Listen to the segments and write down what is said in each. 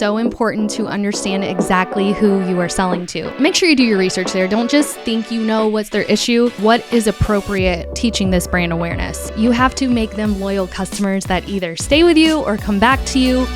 so important to understand exactly who you are selling to. Make sure you do your research there. Don't just think you know what's their issue. What is appropriate teaching this brand awareness? You have to make them loyal customers that either stay with you or come back to you.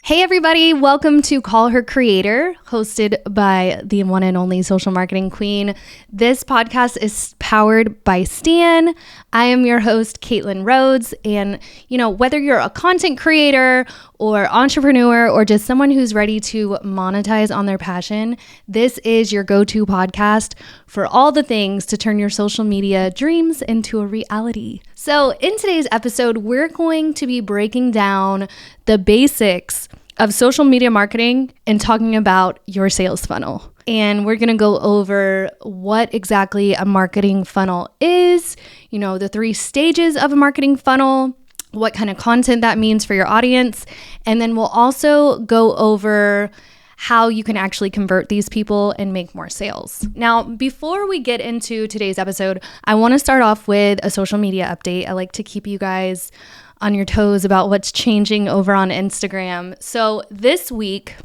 Hey everybody, welcome to Call Her Creator, hosted by the one and only social marketing queen. This podcast is powered by Stan. I am your host, Caitlin Rhodes, and whether you're a content creator or entrepreneur or just someone who's ready to monetize on their passion, this is your go-to podcast for all the things to turn your social media dreams into a reality. So in today's episode, we're going to be breaking down the basics of social media marketing and talking about your sales funnel. And we're going to go over what exactly a marketing funnel is, the 3 stages of a marketing funnel, what kind of content that means for your audience. And then we'll also go over how you can actually convert these people and make more sales. Now, before we get into today's episode, I want to start off with a social media update. I like to keep you guys on your toes about what's changing over on Instagram. So this week,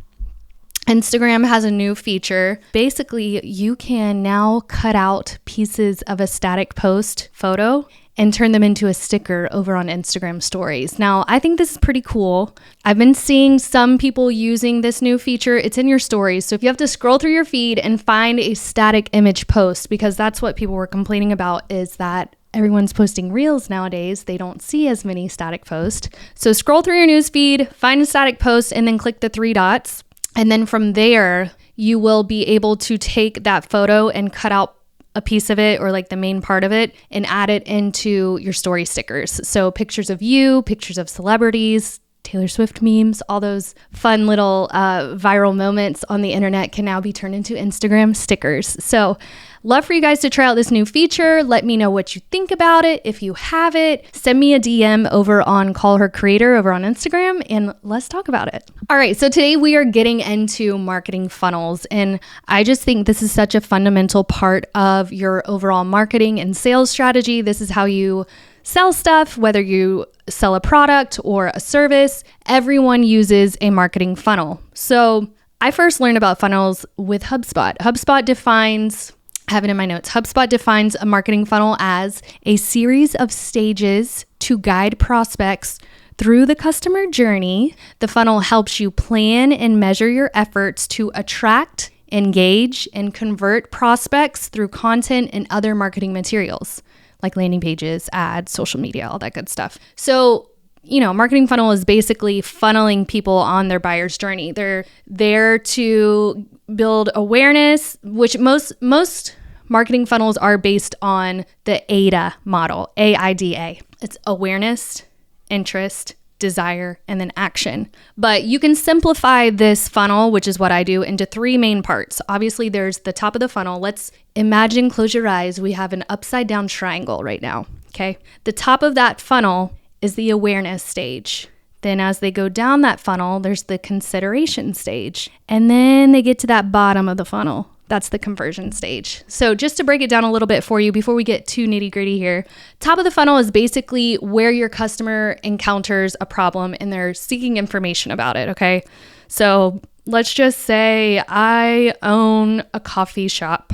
Instagram has a new feature. Basically, you can now cut out pieces of a static post photo and turn them into a sticker over on Instagram stories. Now, I think this is pretty cool. I've been seeing some people using this new feature. It's in your stories. So if you have to scroll through your feed and find a static image post, because that's what people were complaining about, is that everyone's posting reels nowadays. They don't see as many static posts. So scroll through your news feed, find a static post, and then click the 3 dots. And then from there, you will be able to take that photo and cut out a piece of it or like the main part of it and add it into your story stickers. So pictures of you, pictures of celebrities, Taylor Swift memes, all those fun little viral moments on the internet can now be turned into Instagram stickers. So love for you guys to try out this new feature. Let me know what you think about it. If you have it, send me a DM over on Call Her Creator over on Instagram and let's talk about it. All right, so today we are getting into marketing funnels, and I just think this is such a fundamental part of your overall marketing and sales strategy. This is how you sell stuff, whether you sell a product or a service. Everyone uses a marketing funnel. So I first learned about funnels with HubSpot. I have it in my notes. HubSpot defines a marketing funnel as a series of stages to guide prospects through the customer journey. The funnel helps you plan and measure your efforts to attract, engage, and convert prospects through content and other marketing materials like landing pages, ads, social media, all that good stuff. So, marketing funnel is basically funneling people on their buyer's journey. They're there to build awareness, which most marketing funnels are based on the AIDA model, AIDA. It's awareness, interest, desire, and then action. But you can simplify this funnel, which is what I do, into 3 main parts. Obviously, there's the top of the funnel. Let's imagine, close your eyes, we have an upside down triangle right now, okay? The top of that funnel is the awareness stage. Then as they go down that funnel, there's the consideration stage. And then they get to that bottom of the funnel. That's the conversion stage. So just to break it down a little bit for you before we get too nitty gritty here, top of the funnel is basically where your customer encounters a problem and they're seeking information about it, okay? So let's just say I own a coffee shop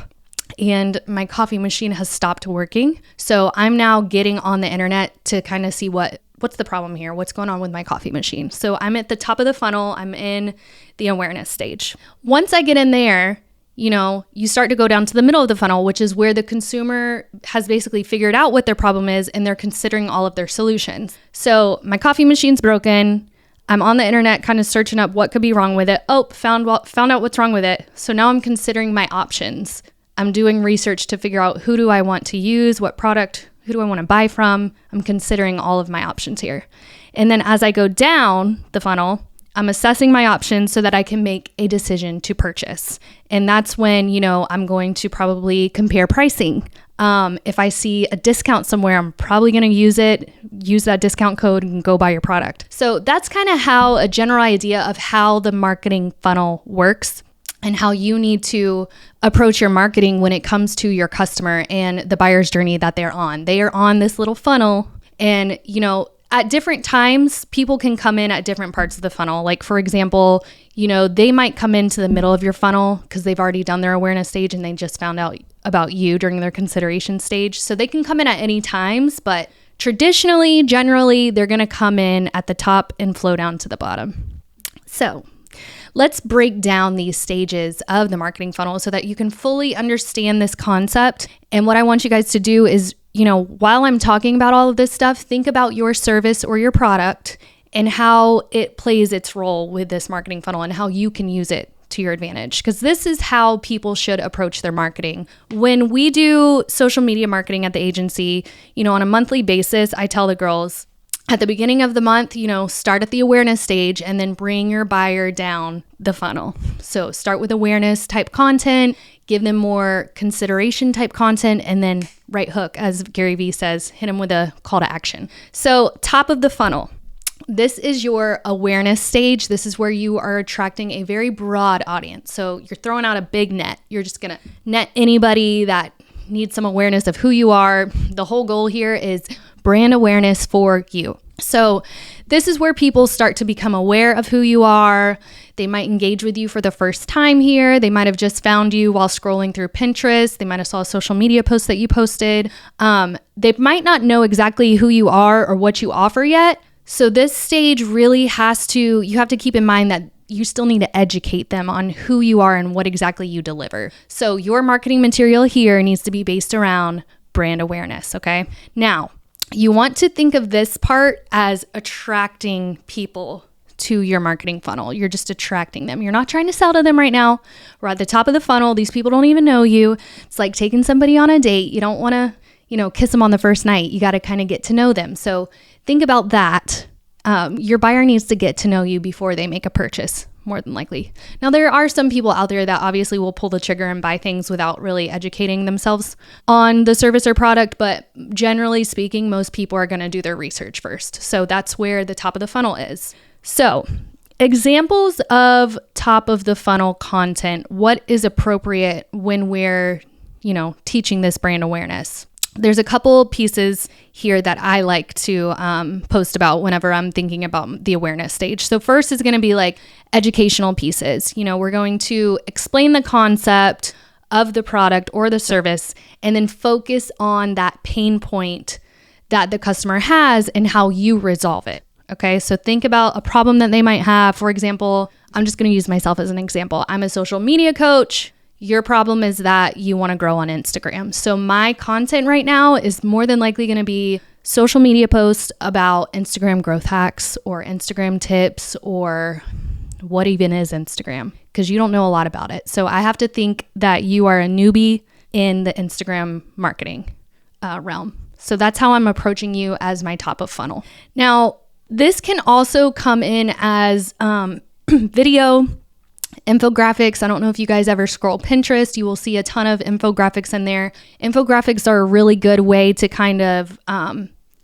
and my coffee machine has stopped working. So I'm now getting on the internet to kind of see what's the problem here? What's going on with my coffee machine? So I'm at the top of the funnel. I'm in the awareness stage. Once I get in there, you start to go down to the middle of the funnel, which is where the consumer has basically figured out what their problem is and they're considering all of their solutions. So my coffee machine's broken. I'm on the internet kind of searching up what could be wrong with it. Oh, found out what's wrong with it. So now I'm considering my options. I'm doing research to figure out who do I want to use, what product, who do I want to buy from. I'm considering all of my options here. And then as I go down the funnel, I'm assessing my options so that I can make a decision to purchase. And that's when, I'm going to probably compare pricing. If I see a discount somewhere, I'm probably going to use that discount code and go buy your product. So that's kind of how a general idea of how the marketing funnel works. and how you need to approach your marketing when it comes to your customer and the buyer's journey that they're on. They are on this little funnel, and at different times, people can come in at different parts of the funnel. Like, for example, they might come into the middle of your funnel because they've already done their awareness stage and they just found out about you during their consideration stage. So they can come in at any times, but traditionally, generally, they're going to come in at the top and flow down to the bottom. So let's break down these stages of the marketing funnel so that you can fully understand this concept. And what I want you guys to do is, while I'm talking about all of this stuff, think about your service or your product and how it plays its role with this marketing funnel and how you can use it to your advantage. Because this is how people should approach their marketing. When we do social media marketing at the agency, on a monthly basis, I tell the girls, at the beginning of the month, start at the awareness stage and then bring your buyer down the funnel. So start with awareness type content, give them more consideration type content, and then right hook, as Gary Vee says, hit them with a call to action. So top of the funnel, this is your awareness stage. This is where you are attracting a very broad audience. So you're throwing out a big net. You're just going to net anybody that needs some awareness of who you are. The whole goal here is brand awareness for you. So this is where people start to become aware of who you are. They might engage with you for the first time here. They might have just found you while scrolling through Pinterest. They might have saw a social media post that you posted. They might not know exactly who you are or what you offer yet. So this stage really you have to keep in mind that you still need to educate them on who you are and what exactly you deliver. So your marketing material here needs to be based around brand awareness, okay? Now, you want to think of this part as attracting people to your marketing funnel. You're just attracting them. You're not trying to sell to them right now. We're at the top of the funnel. These people don't even know you. It's like taking somebody on a date. You don't want to, kiss them on the first night. You got to kind of get to know them. So think about that. Your buyer needs to get to know you before they make a purchase, more than likely. Now, there are some people out there that obviously will pull the trigger and buy things without really educating themselves on the service or product, but generally speaking, most people are going to do their research first. So that's where the top of the funnel is. So examples of top of the funnel content, what is appropriate when we're, teaching this brand awareness? There's a couple pieces here that I like to post about whenever I'm thinking about the awareness stage. So first is going to be like educational pieces. We're going to explain the concept of the product or the service and then focus on that pain point that the customer has and how you resolve it. Okay, so think about a problem that they might have. For example, I'm just going to use myself as an example. I'm a social media coach. Your problem is that you want to grow on Instagram. So my content right now is more than likely going to be social media posts about Instagram growth hacks or Instagram tips or what even is Instagram, because you don't know a lot about it. So I have to think that you are a newbie in the Instagram marketing realm. So that's how I'm approaching you as my top of funnel. Now, this can also come in as video, infographics. I don't know if you guys ever scroll Pinterest. You will see a ton of infographics in there. Infographics are a really good way to kind of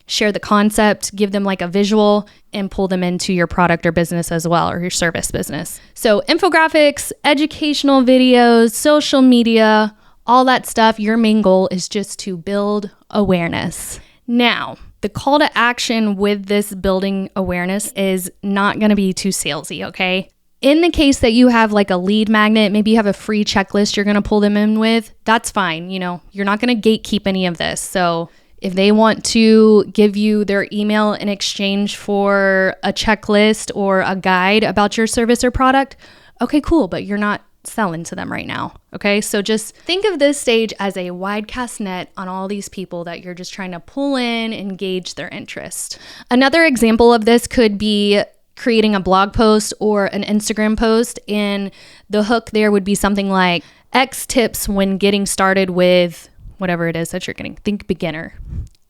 share the concept, give them like a visual, and pull them into your product or business as well, or your service business. So infographics, educational videos, social media, all that stuff. Your main goal is just to build awareness. Now, the call to action with this building awareness is not going to be too salesy, okay? In the case that you have like a lead magnet, maybe you have a free checklist you're going to pull them in with, that's fine. You're not going to gatekeep any of this. So if they want to give you their email in exchange for a checklist or a guide about your service or product, okay, cool, but you're not selling to them right now. Okay, so just think of this stage as a wide cast net on all these people that you're just trying to pull in and gauge their interest. Another example of this could be creating a blog post or an Instagram post, and the hook there would be something like X tips when getting started with whatever it is that you're getting. Think beginner.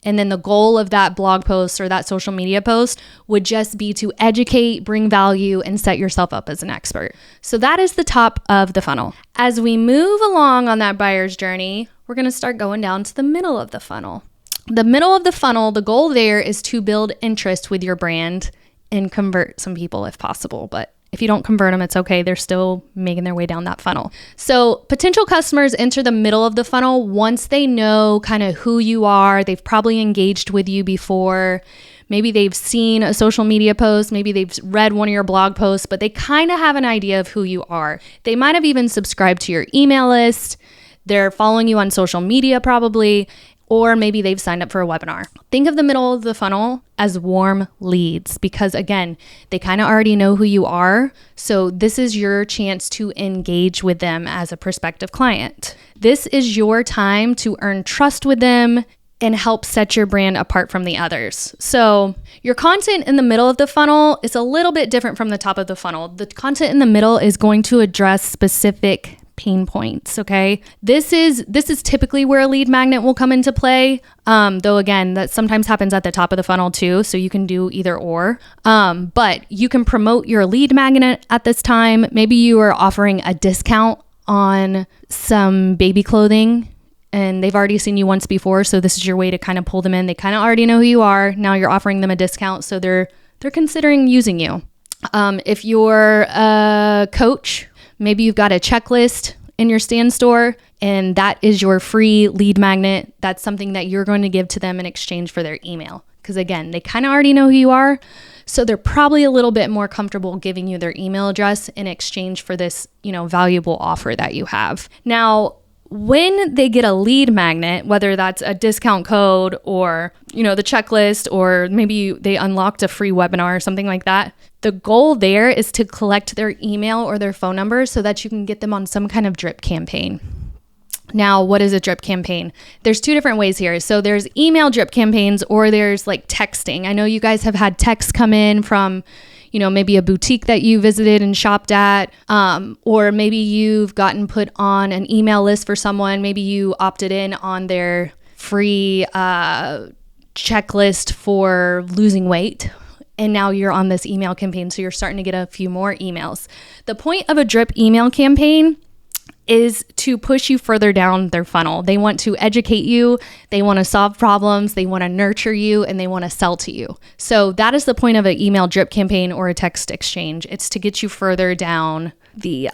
And then the goal of that blog post or that social media post would just be to educate, bring value, and set yourself up as an expert. So that is the top of the funnel. As we move along on that buyer's journey, we're going to start going down to the middle of the funnel. The middle of the funnel, the goal there is to build interest with your brand and convert some people if possible. But If you don't convert them, it's okay. They're still making their way down that funnel. So potential customers enter the middle of the funnel once they know kind of who you are. They've probably engaged with you before. Maybe they've seen a social media post. Maybe they've read one of your blog posts, but they kind of have an idea of who you are. They might have even subscribed to your email list. They're following you on social media probably, or maybe they've signed up for a webinar. Think of the middle of the funnel as warm leads because, again, they kind of already know who you are. So this is your chance to engage with them as a prospective client. This is your time to earn trust with them and help set your brand apart from the others. So your content in the middle of the funnel is a little bit different from the top of the funnel. The content in the middle is going to address specific pain points, okay? This is typically where a lead magnet will come into play, though again, that sometimes happens at the top of the funnel too, so you can do either or. But you can promote your lead magnet at this time. Maybe you are offering a discount on some baby clothing, and they've already seen you once before, so this is your way to kind of pull them in. They kind of already know who you are. Now you're offering them a discount, so they're considering using you. If you're a coach, maybe you've got a checklist in your stand store, and that is your free lead magnet. That's something that you're going to give to them in exchange for their email. Because again, they kind of already know who you are, so they're probably a little bit more comfortable giving you their email address in exchange for this, valuable offer that you have. Now, when they get a lead magnet, whether that's a discount code or, the checklist, or maybe they unlocked a free webinar or something like that, the goal there is to collect their email or their phone number so that you can get them on some kind of drip campaign. Now, what is a drip campaign? There's two different ways here. So there's email drip campaigns, or there's like texting. I know you guys have had texts come in from maybe a boutique that you visited and shopped at, or maybe you've gotten put on an email list for someone. Maybe you opted in on their free checklist for losing weight, and now you're on this email campaign, so you're starting to get a few more emails. The point of a drip email campaign is to push you further down their funnel. They want to educate you, they want to solve problems, they want to nurture you, and they want to sell to you. So that is the point of an email drip campaign or a text exchange. It's to get you further down the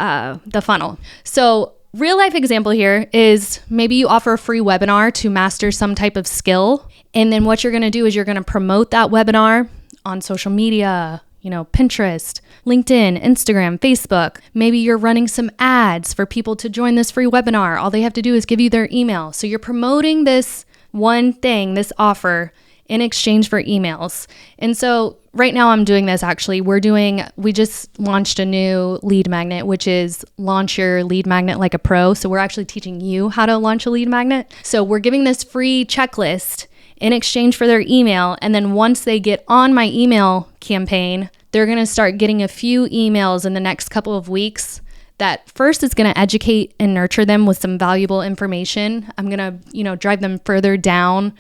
funnel. So real life example here is maybe you offer a free webinar to master some type of skill, and then what you're going to do is you're going to promote that webinar on social media, Pinterest, LinkedIn, Instagram, Facebook. Maybe you're running some ads for people to join this free webinar. All they have to do is give you their email. So you're promoting this one thing, this offer, in exchange for emails. And so right now I'm doing this actually. We just launched a new lead magnet, which is launch your lead magnet like a pro. So we're actually teaching you how to launch a lead magnet. So we're giving this free checklist in exchange for their email. And then once they get on my email campaign, they're going to start getting a few emails in the next couple of weeks that first is going to educate and nurture them with some valuable information. I'm going to, drive them further down,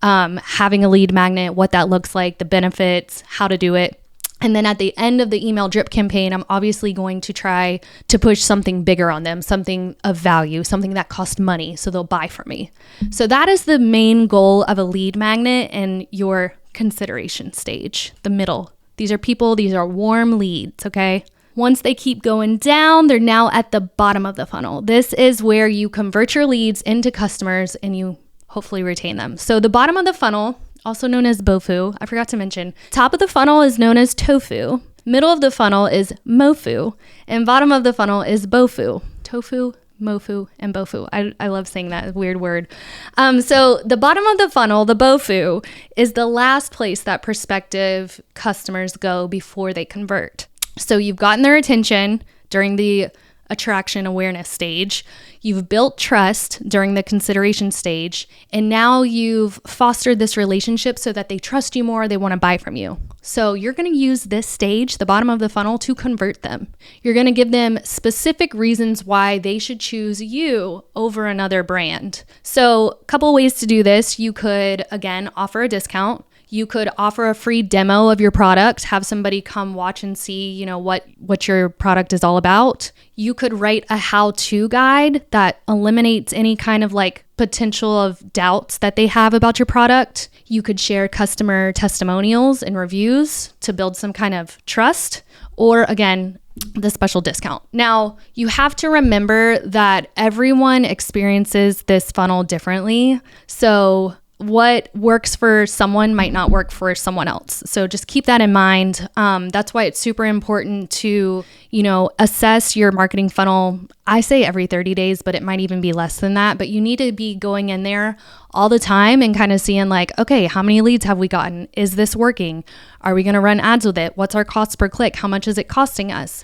having a lead magnet, what that looks like, the benefits, how to do it. And then at the end of the email drip campaign, I'm obviously going to try to push something bigger on them, something of value, something that costs money, so they'll buy from me. So that is the main goal of a lead magnet and your consideration stage, the middle. These are warm leads, okay? Once they keep going down, they're now at the bottom of the funnel. This is where you convert your leads into customers and you hopefully retain them. So the bottom of the funnel, also known as bofu, I forgot to mention. Top of the funnel is known as tofu. Middle of the funnel is mofu. And bottom of the funnel is bofu. Tofu, mofu, and bofu. I love saying that weird word. So the bottom of the funnel, the bofu, is the last place that prospective customers go before they convert. So you've gotten their attention during the attraction awareness stage, you've built trust during the consideration stage, and now you've fostered this relationship so that they trust you more, they want to buy from you. So you're going to use this stage, the bottom of the funnel, to convert them. You're going to give them specific reasons why they should choose you over another brand. So a couple ways to do this. You could, again, offer a discount. You could offer a free demo of your product, have somebody come watch and see, what your product is all about. You could write a how-to guide that eliminates any kind of potential of doubts that they have about your product. You could share customer testimonials and reviews to build some kind of trust. Or again, the special discount. Now, you have to remember that everyone experiences this funnel differently. So what works for someone might not work for someone else. So just keep that in mind. That's why it's super important to, assess your marketing funnel. I say every 30 days, but it might even be less than that. But you need to be going in there all the time and kind of seeing like, okay, how many leads have we gotten? Is this working? Are we going to run ads with it? What's our cost per click? How much is it costing us?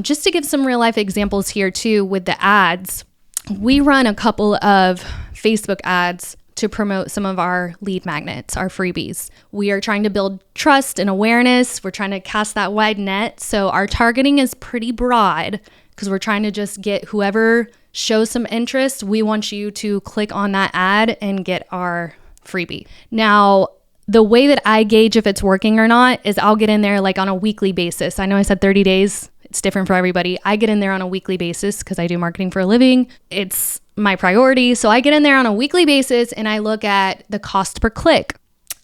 Just to give some real life examples here too with the ads, we run a couple of Facebook ads to promote some of our lead magnets, our freebies. We are trying to build trust and awareness. We're trying to cast that wide net. So our targeting is pretty broad because we're trying to just get whoever shows some interest. We want you to click on that ad and get our freebie. Now, the way that I gauge if it's working or not is I'll get in there like on a weekly basis. I know I said 30 days. It's different for everybody. I get in there on a weekly basis because I do marketing for a living. It's my priority. So I get in there on a weekly basis and I look at the cost per click.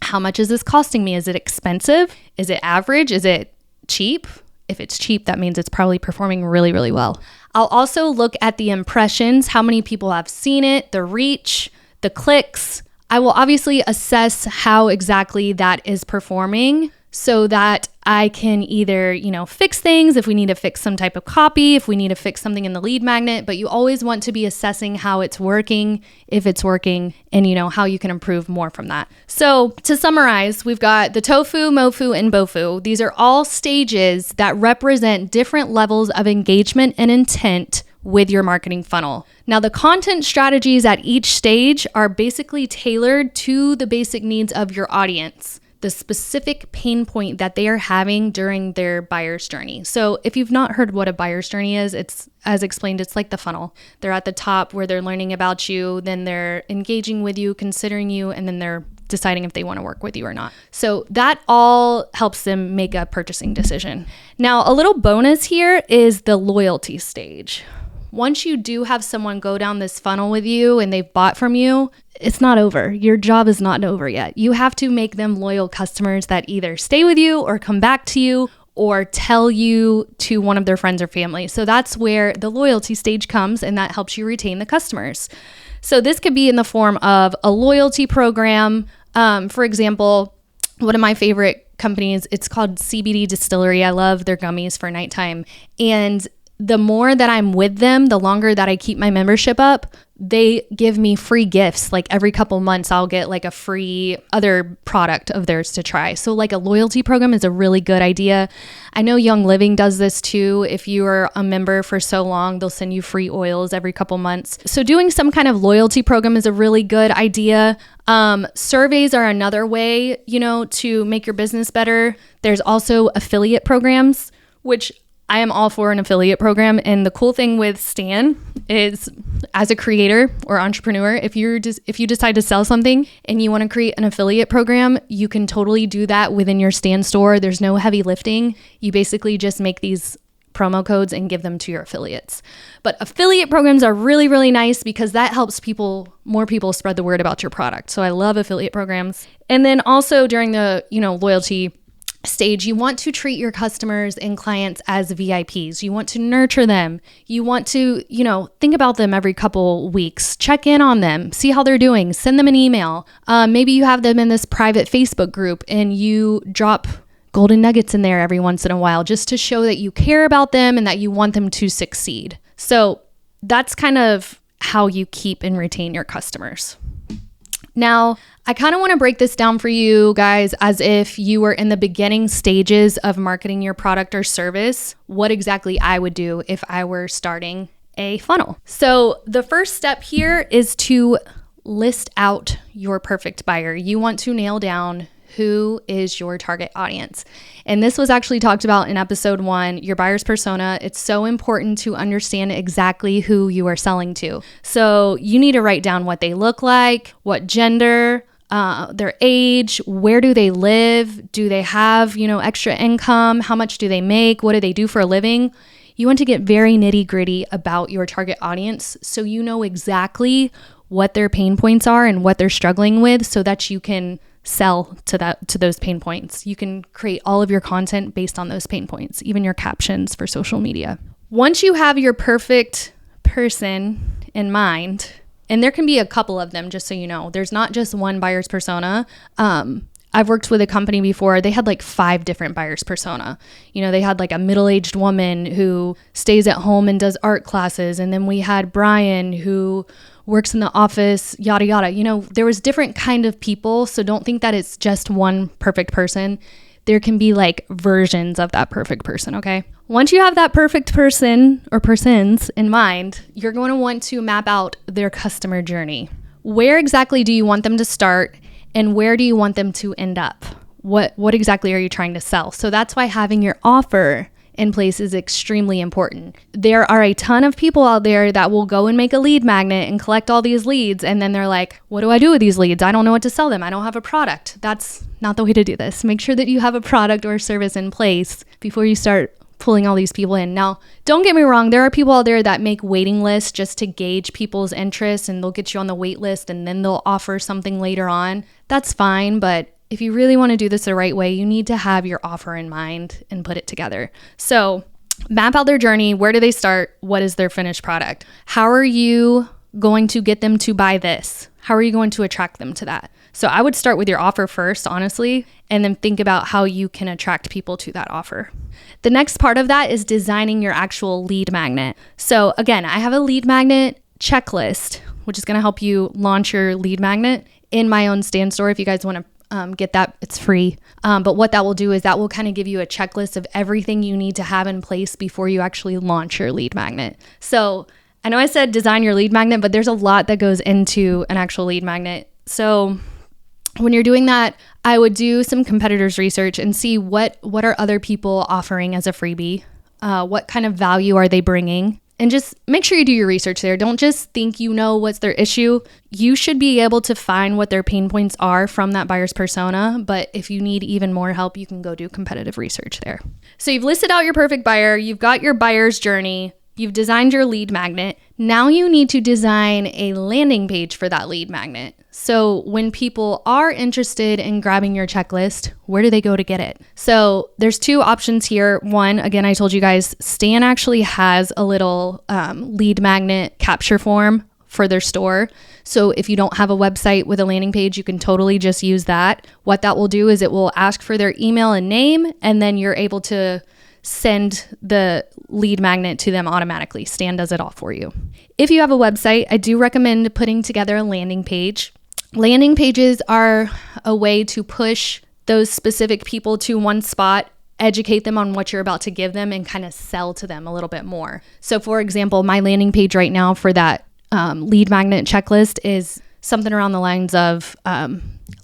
How much is this costing me? Is it expensive? Is it average? Is it cheap? If it's cheap, that means it's probably performing really, really well. I'll also look at the impressions, how many people have seen it, the reach, the clicks. I will obviously assess how exactly that is performing so that I can either, fix things if we need to fix some type of copy, if we need to fix something in the lead magnet, but you always want to be assessing how it's working, if it's working, and how you can improve more from that. So to summarize, we've got the tofu, mofu, and bofu. These are all stages that represent different levels of engagement and intent with your marketing funnel. Now, the content strategies at each stage are basically tailored to the basic needs of your audience, the specific pain point that they are having during their buyer's journey. So if you've not heard what a buyer's journey is, it's, as explained, it's like the funnel. They're at the top where they're learning about you, then they're engaging with you, considering you, and then they're deciding if they want to work with you or not. So that all helps them make a purchasing decision. Now, a little bonus here is the loyalty stage. Once you do have someone go down this funnel with you and they've bought from you, it's not over. Your job is not over yet. You have to make them loyal customers that either stay with you or come back to you or tell you to one of their friends or family. So that's where the loyalty stage comes, and that helps you retain the customers. So this could be in the form of a loyalty program. For example, one of my favorite companies, it's called CBD Distillery. I love their gummies for nighttime. And the more that I'm with them, the longer that I keep my membership up, they give me free gifts. Like every couple months, I'll get like a free other product of theirs to try. So like a loyalty program is a really good idea. I know Young Living does this too. If you are a member for so long, they'll send you free oils every couple months. So doing some kind of loyalty program is a really good idea. Surveys are another way, to make your business better. There's also affiliate programs, which I am all for an affiliate program. And the cool thing with Stan is, as a creator or entrepreneur, if you decide to sell something and you want to create an affiliate program, you can totally do that within your Stan store. There's no heavy lifting. You basically just make these promo codes and give them to your affiliates. But affiliate programs are really, really nice because that helps more people spread the word about your product. So I love affiliate programs. And then also during the, loyalty stage, you want to treat your customers and clients as VIPs. You want to nurture them. You want to, think about them every couple weeks, check in on them, see how they're doing, send them an email. Maybe you have them in this private Facebook group and you drop golden nuggets in there every once in a while just to show that you care about them and that you want them to succeed. So that's kind of how you keep and retain your customers. Now, I kind of want to break this down for you guys as if you were in the beginning stages of marketing your product or service, what exactly I would do if I were starting a funnel. So the first step here is to list out your perfect buyer. You want to nail down who is your target audience. And this was actually talked about in episode 1, your buyer's persona. It's so important to understand exactly who you are selling to. So you need to write down what they look like, what gender, their age, where do they live? Do they have, extra income? How much do they make? What do they do for a living? You want to get very nitty gritty about your target audience so you know exactly what their pain points are and what they're struggling with so that you can sell to those pain points. You can create all of your content based on those pain points, even your captions for social media. Once you have your perfect person in mind, and there can be a couple of them, just so you know, there's not just one buyer's persona. I've worked with a company before. They had like 5 different buyer's persona. They had like a middle-aged woman who stays at home and does art classes. And then we had Brian who works in the office, yada, yada. There was different kind of people. So don't think that it's just one perfect person. There can be like versions of that perfect person, okay? Once you have that perfect person or persons in mind, you're going to want to map out their customer journey. Where exactly do you want them to start? And where do you want them to end up? What exactly are you trying to sell? So that's why having your offer in place is extremely important. There are a ton of people out there that will go and make a lead magnet and collect all these leads. And then they're like, what do I do with these leads? I don't know what to sell them. I don't have a product. That's not the way to do this. Make sure that you have a product or a service in place before you start pulling all these people in. Now, don't get me wrong. There are people out there that make waiting lists just to gauge people's interest, and they'll get you on the wait list and then they'll offer something later on. That's fine. But if you really want to do this the right way, you need to have your offer in mind and put it together. So map out their journey. Where do they start? What is their finished product? How are you going to get them to buy this? How are you going to attract them to that? So I would start with your offer first, honestly, and then think about how you can attract people to that offer. The next part of that is designing your actual lead magnet. So again, I have a lead magnet checklist, which is going to help you launch your lead magnet in my own Stan store. If you guys want to get that, it's free. But what that will do is that will kind of give you a checklist of everything you need to have in place before you actually launch your lead magnet. So I know I said design your lead magnet, but there's a lot that goes into an actual lead magnet. So when you're doing that, I would do some competitors research and see what are other people offering as a freebie. What kind of value are they bringing? And just make sure you do your research there. Don't just think you know what's their issue. You should be able to find what their pain points are from that buyer's persona. But if you need even more help, you can go do competitive research there. So you've listed out your perfect buyer. You've got your buyer's journey. You've designed your lead magnet. Now you need to design a landing page for that lead magnet. So when people are interested in grabbing your checklist, where do they go to get it? So there's 2 options here. One, again, I told you guys, Stan actually has a little lead magnet capture form for their store. So if you don't have a website with a landing page, you can totally just use that. What that will do is it will ask for their email and name, and then you're able to send the lead magnet to them automatically. Stan does it all for you. If you have a website, I do recommend putting together a landing page. Landing pages are a way to push those specific people to one spot, educate them on what you're about to give them, and kind of sell to them a little bit more. So for example, my landing page right now for that lead magnet checklist is something around the lines of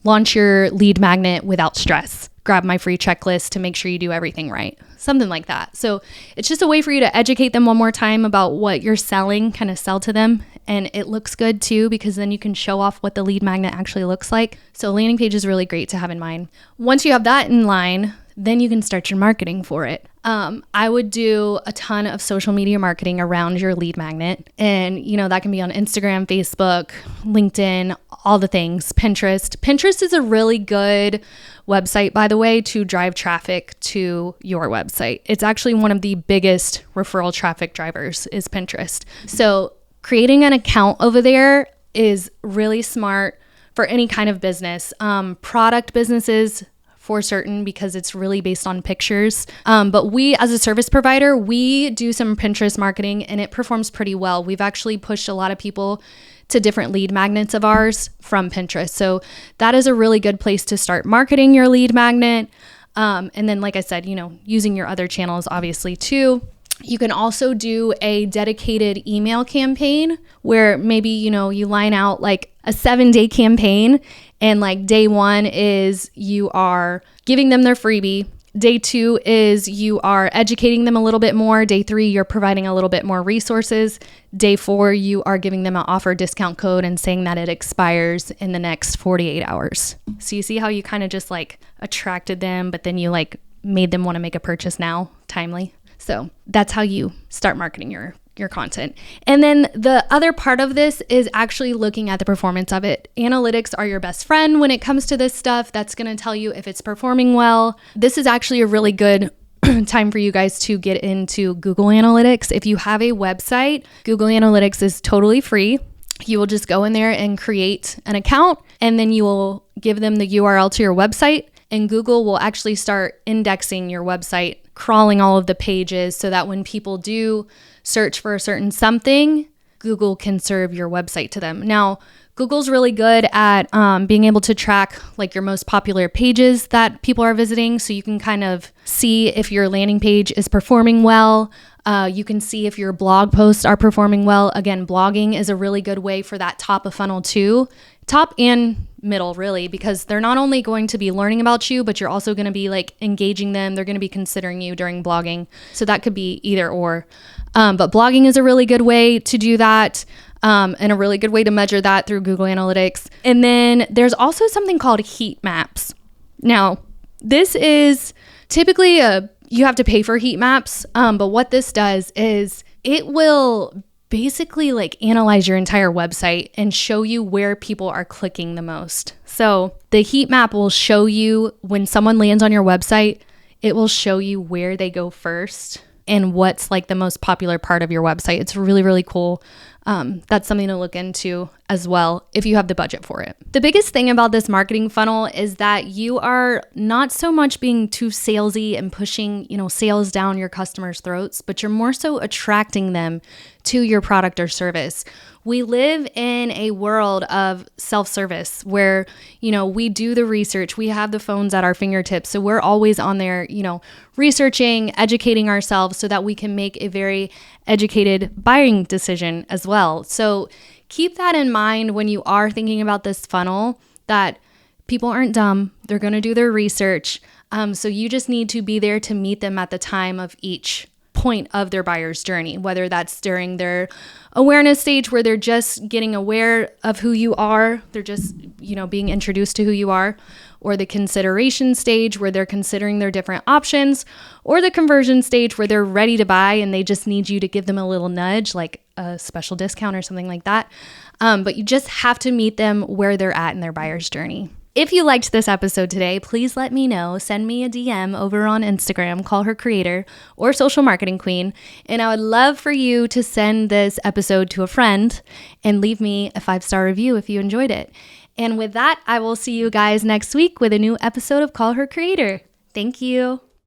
launch your lead magnet without stress. Grab my free checklist to make sure you do everything right. Something like that. So it's just a way for you to educate them one more time about what you're selling, kind of sell to them. And it looks good too, because then you can show off what the lead magnet actually looks like. So landing page is really great to have in mind. Once you have that in line, then you can start your marketing for it. I would do a ton of social media marketing around your lead magnet. And, that can be on Instagram, Facebook, LinkedIn, all the things, Pinterest. Pinterest is a really good website, by the way, to drive traffic to your website. It's actually one of the biggest referral traffic drivers is Pinterest. So creating an account over there is really smart for any kind of business. Product businesses, for certain, because it's really based on pictures. But we, as a service provider, we do some Pinterest marketing and it performs pretty well. We've actually pushed a lot of people to different lead magnets of ours from Pinterest. So that is a really good place to start marketing your lead magnet. And then, like I said, using your other channels, obviously, too. You can also do a dedicated email campaign where maybe, you line out like a 7-day campaign, and like day 1 is you are giving them their freebie. Day 2 is you are educating them a little bit more. Day 3, you're providing a little bit more resources. Day 4, you are giving them an offer discount code and saying that it expires in the next 48 hours. So you see how you kind of just like attracted them, but then you like made them want to make a purchase now, timely. So that's how you start marketing your content. And then the other part of this is actually looking at the performance of it. Analytics are your best friend when it comes to this stuff. That's going to tell you if it's performing well. This is actually a really good time for you guys to get into Google Analytics. If you have a website, Google Analytics is totally free. You will just go in there and create an account, and then you will give them the URL to your website, and Google will actually start indexing your website, crawling all of the pages so that when people do search for a certain something, Google can serve your website to them. Now, Google's really good at being able to track like your most popular pages that people are visiting. So you can kind of see if your landing page is performing well. You can see if your blog posts are performing well. Again, blogging is a really good way for that top of funnel too. Top and middle, really, because they're not only going to be learning about you, but you're also going to be like engaging them. They're going to be considering you during blogging. So that could be either or. But blogging is a really good way to do that. And a really good way to measure that through Google Analytics. And then there's also something called heat maps. Now, this is typically you have to pay for heat maps. But what this does is it will basically like analyze your entire website and show you where people are clicking the most. So the heat map will show you when someone lands on your website, it will show you where they go first and what's like the most popular part of your website. It's really, really cool. That's something to look into as well if you have the budget for it. The biggest thing about this marketing funnel is that you are not so much being too salesy and pushing, sales down your customers' throats, but you're more so attracting them to your product or service. We live in a world of self-service where, we do the research, we have the phones at our fingertips. So we're always on there, researching, educating ourselves so that we can make a very educated buying decision as well. So keep that in mind when you are thinking about this funnel, that people aren't dumb. They're going to do their research. So you just need to be there to meet them at the time of each point of their buyer's journey, whether that's during their awareness stage where they're just getting aware of who you are, they're just, being introduced to who you are, or the consideration stage where they're considering their different options, or the conversion stage where they're ready to buy and they just need you to give them a little nudge, like a special discount or something like that. But you just have to meet them where they're at in their buyer's journey. If you liked this episode today, please let me know. Send me a DM over on Instagram, Call Her Creator, or Social Marketing Queen. And I would love for you to send this episode to a friend and leave me a 5-star review if you enjoyed it. And with that, I will see you guys next week with a new episode of Call Her Creator. Thank you.